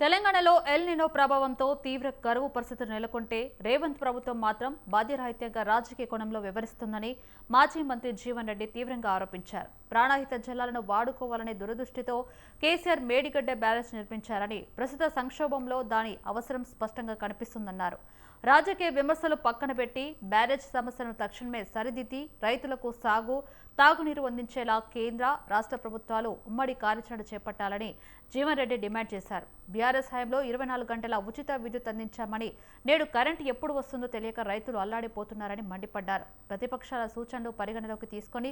తెలంగాణలో El Nino ప్రభావంతో తీవ్ర కరువు పరిస్థితులు నెలకొంటే రేవంత్ ప్రభుత్వం మాత్రం బాధ్యరాహిత్యంగా రాజకీయ కోణంలో వివరిస్తుందని మాజీ మంత్రి జీవన్ రెడ్డి తీవ్రంగా ఆరోపించారు. ప్రాణాహిత జలాలను వాడుకోవాలనే దురదృష్టితో కేసీఆర్ మేడిగడ్డ బ్యారేజ్ నిర్మించారని, ప్రస్తుత సంక్షోభంలో దాని అవసరం స్పష్టంగా కనిపిస్తుందన్నారు. రాజకీయ విమర్శలు పక్కన పెట్టి బ్యారేజ్ సమస్యను తక్షణమే సరిదిద్ది రైతులకు సాగు, తాగునీరు అందించేలా కేంద్ర, రాష్ట్ర ప్రభుత్వాలు ఉమ్మడి కార్యాచరణ చేపట్టాలని జీవన్ రెడ్డి డిమాండ్ చేశారు. బీఆర్ఎస్ హయాంలో 24 గంటల ఉచిత విద్యుత్ అందించామని, నేడు కరెంటు ఎప్పుడు వస్తుందో తెలియక రైతులు అల్లాడిపోతున్నారని మండిపడ్డారు. ప్రతిపక్షాల సూచనలు పరిగణలోకి తీసుకుని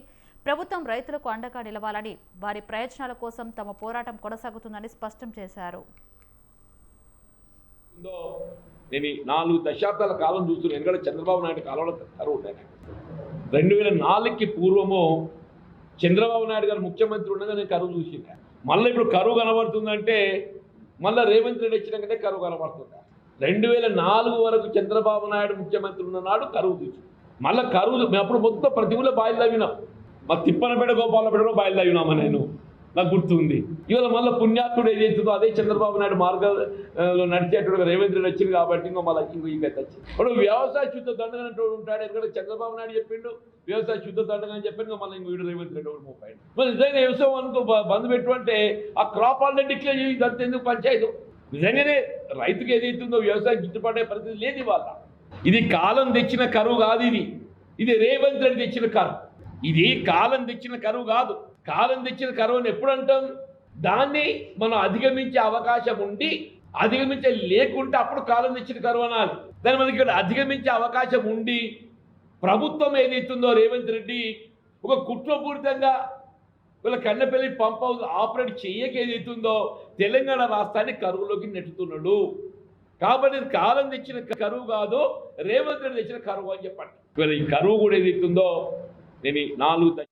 ప్రభుత్వం రైతులకు అండగా నిలవాలని, వారి ప్రయోజనాల కోసం తమ పోరాటం కొనసాగుతుందని స్పష్టం చేశారు. నేను 4 దశాబ్దాల కాలం చూస్తున్నాను. ఎందుకంటే చంద్రబాబు నాయుడు కాలంలో కరువు ఉంటాయి. 2004కి పూర్వము చంద్రబాబు నాయుడు గారు ముఖ్యమంత్రి ఉండగా నేను కరువు చూసిన. మళ్ళీ ఇప్పుడు కరువు కనబడుతుందంటే మళ్ళీ రేవంత్ రెడ్డి వచ్చినాకంటే కరువు కనబడుతుంది. 2004 వరకు చంద్రబాబు నాయుడు ముఖ్యమంత్రి ఉన్ననాడు కరువు చూసి, మళ్ళీ కరువు మేము అప్పుడు మొత్తం ప్రతి ఊళ్ళో బాయిలు తవ్వినాం. మా తిప్పనపేట గోపాలపేటలో బాయిలు తవ్వినామా నేను, నాకు గుర్తుంది. ఇవాళ మళ్ళీ పుణ్యాత్తుడు ఏదైతుందో అదే చంద్రబాబు నాయుడు మార్గంలో నడిచేటువంటి రేవంత్ రెడ్డి వచ్చింది కాబట్టి మళ్ళీ ఈ గతి వచ్చింది. ఇప్పుడు వ్యవసాయ శుద్ధ దండగా ఉంటాడు. ఎందుకంటే చంద్రబాబు నాయుడు చెప్పిండు వ్యవసాయ శుద్ధ దండగా అని చెప్పిండు. మళ్ళీ వీడు రేవంత్ రెడ్డి ఒకటి 30. మరి నిజంగా వ్యవసాయం అనుకో బంద్ పెట్టుకుంటే ఆ క్రాప్ ఆల్రెడీ డిక్లేర్ చేసి ఇదంతా ఎందుకు పంచాయతీ? నిజంగానే రైతుకి ఏదైతుందో వ్యవసాయం గిట్టుబాటే పరిస్థితి లేదు ఇవాళ. ఇది కాలం తెచ్చిన కరువు కాదు, ఇది రేవంత్ రెడ్డి తెచ్చిన కరువు. ఇది కాలం తెచ్చిన కరువు కాదు. కాలం తెచ్చిన కరువుని ఎప్పుడు అంటాం? దాన్ని మనం అధిగమించే అవకాశం ఉండి అధిగమించే లేకుంటే అప్పుడు కాలం తెచ్చిన కరువు అనాలి. దాన్ని మనకి ఇక్కడ అధిగమించే అవకాశం ఉండి ప్రభుత్వం ఏదైతుందో రేవంత్ రెడ్డి ఒక కుట్రపూరితంగా వీళ్ళ కన్నెపల్లి పంప్ హౌస్ ఆపరేట్ చేయక ఏదైతుందో తెలంగాణ రాష్ట్రాన్ని కరువులోకి నెట్టుతున్నాడు. కాబట్టి కాలం తెచ్చిన కరువు కాదు, రేవంత్ రెడ్డి తెచ్చిన కరువు అని చెప్పండి. వీళ్ళ ఈ కరువు కూడా ఏదైతుందో నేను 4